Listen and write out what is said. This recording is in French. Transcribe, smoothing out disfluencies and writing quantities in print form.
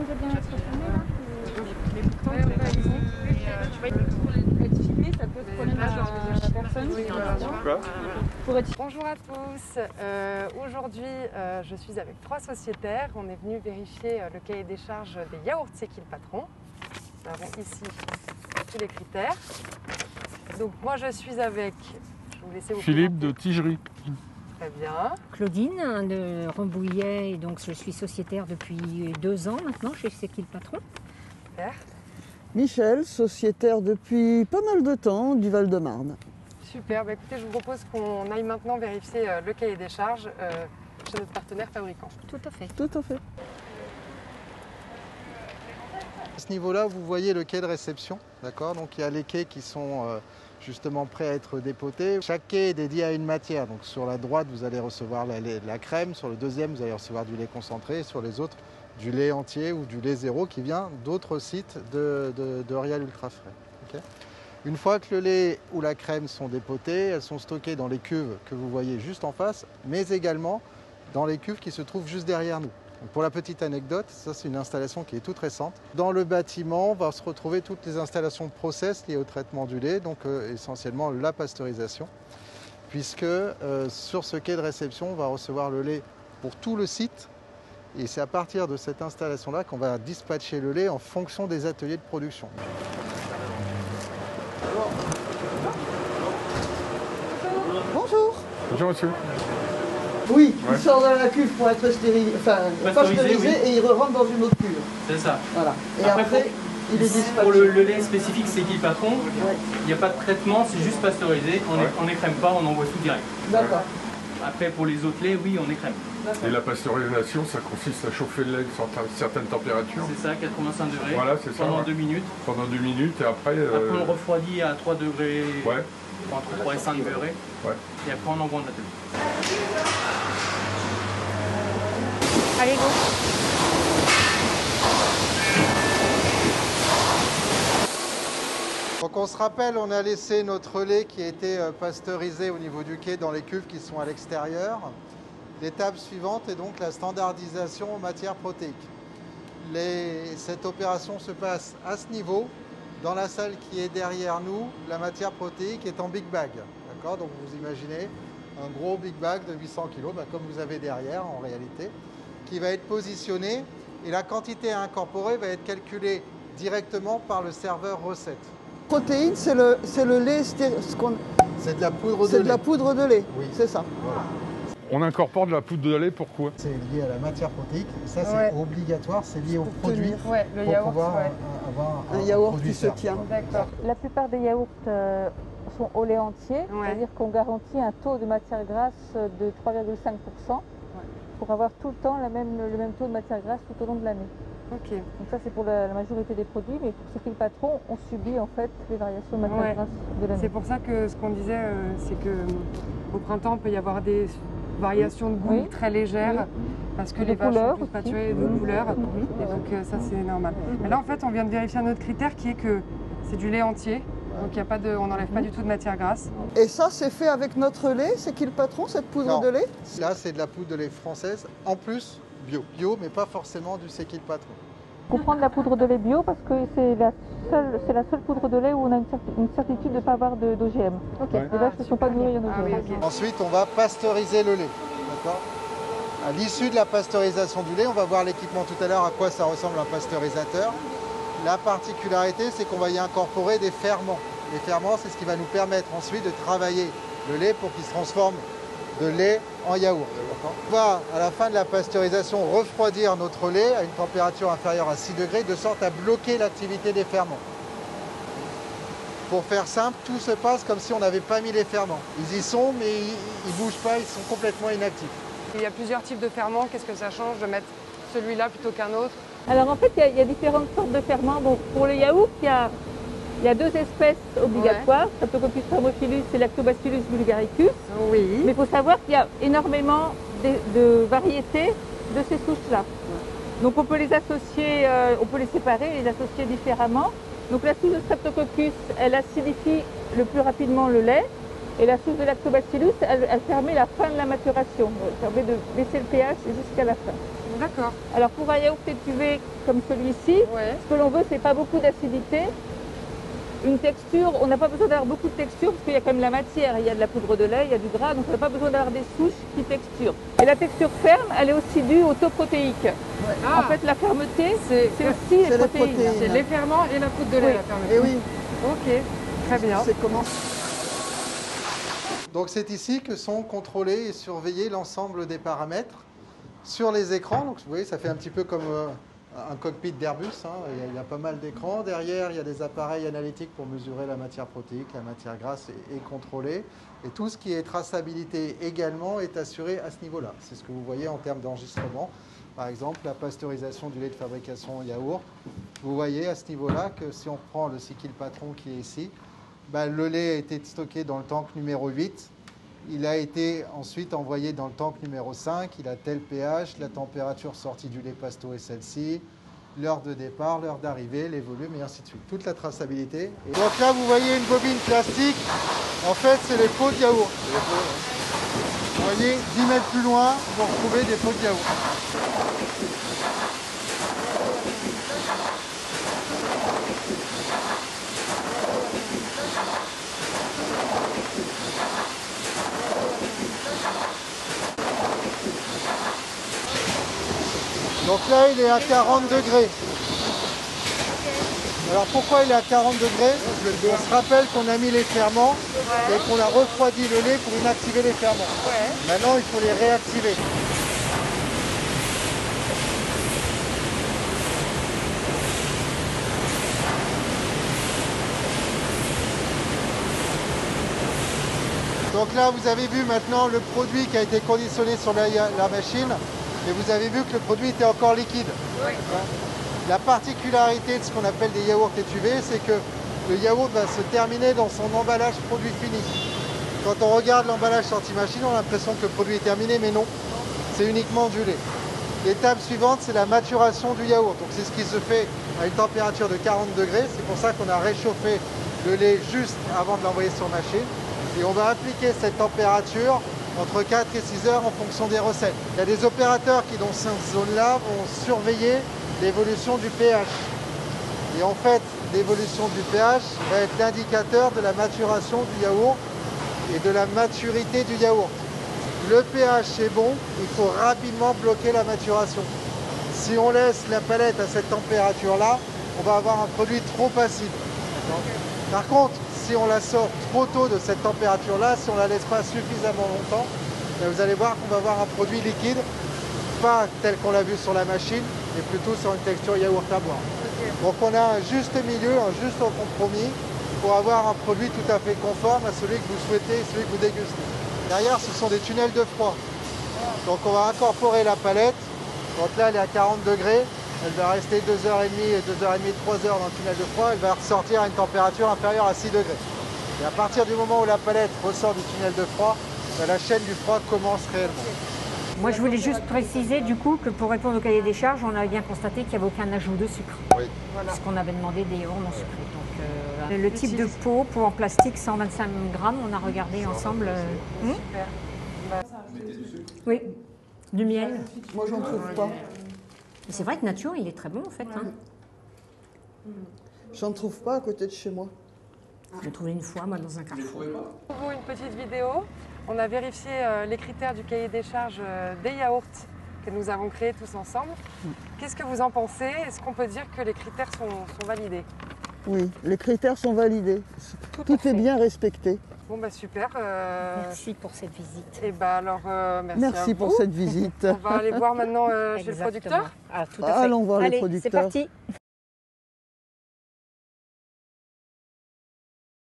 demande de bien être filmé là. Être filmé, ça pose problème à la personne. Bonjour à tous, aujourd'hui je suis avec 3 sociétaires. On est venu vérifier le cahier des charges des yaourts C'est qui le patron. Nous avons ici tous les critères. Donc moi je suis avec, je vais vous laisser vous Philippe présenter. de Tigerie. Très bien. Claudine de Rambouillet, et donc je suis sociétaire depuis 2 ans maintenant chez C'est qui le patron. Super. Michel, sociétaire depuis pas mal de temps du Val-de-Marne. Super, bah écoutez je vous propose qu'on aille maintenant vérifier le cahier des charges chez notre partenaire fabricant. Tout à fait. Tout à fait. À ce niveau-là, vous voyez le quai de réception, d'accord? Donc il y a les quais qui sont justement prêts à être dépotés. Chaque quai est dédié à une matière. Donc sur la droite, vous allez recevoir la crème, sur le deuxième, vous allez recevoir du lait concentré, et sur les autres, du lait entier ou du lait zéro qui vient d'autres sites de Real Ultra Frais. Okay. Une fois que le lait ou la crème sont dépotés, elles sont stockées dans les cuves que vous voyez juste en face, mais également dans les cuves qui se trouvent juste derrière nous. Donc pour la petite anecdote, ça c'est une installation qui est toute récente. Dans le bâtiment, on va se retrouver toutes les installations de process liées au traitement du lait, donc essentiellement la pasteurisation, puisque sur ce quai de réception, on va recevoir le lait pour tout le site, et c'est à partir de cette installation-là qu'on va dispatcher le lait en fonction des ateliers de production. Bonjour. Bonjour monsieur. Oui, Ouais. il sort de la cuve pour être pasteurisé oui. et il rentre dans une autre cuve. C'est ça. Voilà. Et Après, après, il est dispatché. Pour le lait spécifique, c'est qui le patron? Ouais. Il n'y a pas de traitement, c'est juste pasteurisé. On n'écrème pas, on envoie tout direct. D'accord. Après, pour les autres laits, oui, on écrème. Et la pasteurisation, ça consiste à chauffer le lait à une certaine température. C'est ça, 85 degrés. Voilà, c'est ça. Pendant Ouais. 2 minutes. Pendant 2 minutes et après... Après, on refroidit à 3 degrés, Ouais, entre 3 et 5 degrés. ouais. Et après, on envoie en atelier. Allez, go. Donc on se rappelle, on a laissé notre lait qui a été pasteurisé au niveau du quai dans les cuves qui sont à l'extérieur. L'étape suivante est donc la standardisation en matière protéique. Cette opération se passe à ce niveau. Dans la salle qui est derrière nous, la matière protéique est en big bag. D'accord? Donc vous imaginez un gros big bag de 800 kg, comme vous avez derrière en réalité, qui va être positionné et la quantité à incorporer va être calculée directement par le serveur recette. Protéine, c'est le lait, C'est de la poudre de lait. c'est de la poudre de lait. Oui. C'est ça. Voilà. On incorpore de la poudre de lait, pourquoi? C'est lié à la matière protéique, et ça c'est Ouais. obligatoire, c'est lié au Pour produit tenir. Ouais, le pour yaourt, pouvoir ouais. avoir Un yaourt produit qui se ferme. tient. D'accord. La plupart des yaourts sont au lait entier, Ouais. c'est-à-dire qu'on garantit un taux de matière grasse de 3,5% pour avoir tout le temps le même taux de matière grasse tout au long de l'année. Ok. Donc ça c'est pour la majorité des produits, mais pour ce qui est le patron, on subit en fait les variations de matière Ouais. grasse de l'année. C'est pour ça que ce qu'on disait, c'est que au printemps, il peut y avoir des variations de goût Oui. très légères, Oui. parce que Et les de vaches sont couleurs plus aussi. pâturées de couleurs, et donc ça c'est normal. Mais là en fait, on vient de vérifier un autre critère qui est que c'est du lait entier, donc il y a pas de, on n'enlève pas du tout de matière grasse. Et ça, c'est fait avec notre lait. C'est qui le patron, cette poudre Non. de lait? Là c'est de la poudre de lait française, en plus bio. Bio, mais pas forcément du C'est qui le patron. Il faut prendre la poudre de lait bio parce que c'est la seule poudre de lait où on a une certitude de ne pas avoir d'OGM. Ouais. Les vaches ne sont pas nourries en Ah oui, OGM. ok. Ensuite on va pasteuriser le lait. D'accord. À l'issue de la pasteurisation du lait, on va voir l'équipement tout à l'heure à quoi ça ressemble un pasteurisateur. La particularité c'est qu'on va y incorporer des ferments. Les ferments c'est ce qui va nous permettre ensuite de travailler le lait pour qu'il se transforme de lait en yaourt. On va, à la fin de la pasteurisation, refroidir notre lait à une température inférieure à 6 degrés, de sorte à bloquer l'activité des ferments. Pour faire simple, tout se passe comme si on n'avait pas mis les ferments. Ils y sont, mais ils ne bougent pas, ils sont complètement inactifs. Il y a plusieurs types de ferments, qu'est-ce que ça change de mettre celui-là plutôt qu'un autre? Alors en fait, il y a différentes sortes de ferments. Bon, pour le yaourt, il y a 2 espèces obligatoires, Streptococcus thermophilus et Lactobacillus bulgaricus. Oui. Mais il faut savoir qu'il y a énormément de variétés de ces souches-là. Donc on peut les associer, on peut les séparer, les associer différemment. Donc la souche de Streptococcus, elle acidifie le plus rapidement le lait. Et la souche de Lactobacillus, elle permet la fin de la maturation. Elle permet de baisser le pH jusqu'à la fin. D'accord. Alors pour un yaourt étuvé comme celui-ci, Ouais. ce que l'on veut, c'est pas beaucoup d'acidité. Une texture, on n'a pas besoin d'avoir beaucoup de texture parce qu'il y a quand même la matière, il y a de la poudre de lait, il y a du gras, donc on n'a pas besoin d'avoir des souches qui texturent. Et la texture ferme, elle est aussi due au taux protéique. Ah, En fait, la fermeté, c'est c'est aussi les protéines. c'est les ferments et la poudre de lait, Oui. la fermeture. Et oui, Ok, très bien. c'est comment? Donc c'est ici que sont contrôlés et surveillés l'ensemble des paramètres sur les écrans. Donc vous voyez, ça fait un petit peu comme un cockpit d'Airbus, hein. Il y a pas mal d'écrans. Derrière, il y a des appareils analytiques pour mesurer la matière protéique, la matière grasse est contrôlée. Et tout ce qui est traçabilité également est assuré à ce niveau-là. C'est ce que vous voyez en termes d'enregistrement. Par exemple, la pasteurisation du lait de fabrication yaourt. Vous voyez à ce niveau-là que si on prend le cycle patron qui est ici, le lait a été stocké dans le tank numéro 8. Il a été ensuite envoyé dans le tank numéro 5. Il a tel pH, la température sortie du lait pasto est celle-ci, l'heure de départ, l'heure d'arrivée, les volumes et ainsi de suite. Toute la traçabilité. Et donc là, vous voyez une bobine plastique. En fait, c'est les pots de yaourt. Vous voyez, 10 mètres plus loin, vous retrouvez des pots de yaourt. Donc là, il est à 40 degrés. Alors pourquoi il est à 40 degrés? On se rappelle qu'on a mis les ferments et qu'on a refroidi le lait pour inactiver les ferments. Maintenant, il faut les réactiver. Donc là, vous avez vu maintenant le produit qui a été conditionné sur la machine. Et vous avez vu que le produit était encore liquide. Oui. La particularité de ce qu'on appelle des yaourts étuvés, c'est que le yaourt va se terminer dans son emballage produit fini. Quand on regarde l'emballage sortie machine, on a l'impression que le produit est terminé, mais non, c'est uniquement du lait. L'étape suivante, c'est la maturation du yaourt. Donc c'est ce qui se fait à une température de 40 degrés. C'est pour ça qu'on a réchauffé le lait juste avant de l'envoyer sur machine. Et on va appliquer cette température entre 4 et 6 heures en fonction des recettes. Il y a des opérateurs qui, dans cette zone-là, vont surveiller l'évolution du pH. Et en fait, l'évolution du pH va être l'indicateur de la maturation du yaourt et de la maturité du yaourt. Le pH est bon, il faut rapidement bloquer la maturation. Si on laisse la palette à cette température-là, on va avoir un produit trop acide. Par contre, si on la sort trop tôt de cette température-là, si on ne la laisse pas suffisamment longtemps, vous allez voir qu'on va avoir un produit liquide, pas tel qu'on l'a vu sur la machine, mais plutôt sur une texture yaourt à boire. Donc on a un juste milieu, un juste compromis pour avoir un produit tout à fait conforme à celui que vous souhaitez et celui que vous dégustez. Derrière, ce sont des tunnels de froid. Donc on va incorporer la palette. Donc là, elle est à 40 degrés. Elle va rester 2h30 et 2h30, 3h dans le tunnel de froid. Elle va ressortir à une température inférieure à 6 degrés. Et à partir du moment où la palette ressort du tunnel de froid, la chaîne du froid commence réellement. Moi, je voulais juste préciser du coup que pour répondre au cahier des charges, on avait bien constaté qu'il n'y avait aucun ajout de sucre. Oui. Parce qu'on avait demandé des yaourts non sucrés. Donc, le type de pot en plastique, 125 grammes, on a regardé ensemble. Super. Oui, du miel. Moi, j'en trouve pas. Et c'est vrai que nature, il est très bon en fait. Hein. J'en trouve pas à côté de chez moi. Je l'ai trouvé une fois, moi, dans un carrefour. Pour vous, une petite vidéo. On a vérifié les critères du cahier des charges des yaourts que nous avons créés tous ensemble. Qu'est-ce que vous en pensez? Est-ce qu'on peut dire que les critères sont validés? Oui, les critères sont validés. Tout à Tout fait. est bien respecté. Bon, bah super. Merci pour cette visite. Et bah alors, merci à Merci pour vous. cette visite. On va aller voir maintenant chez le Exactement. producteur. Ah, tout à fait. Allons voir le Allez, producteur. c'est parti.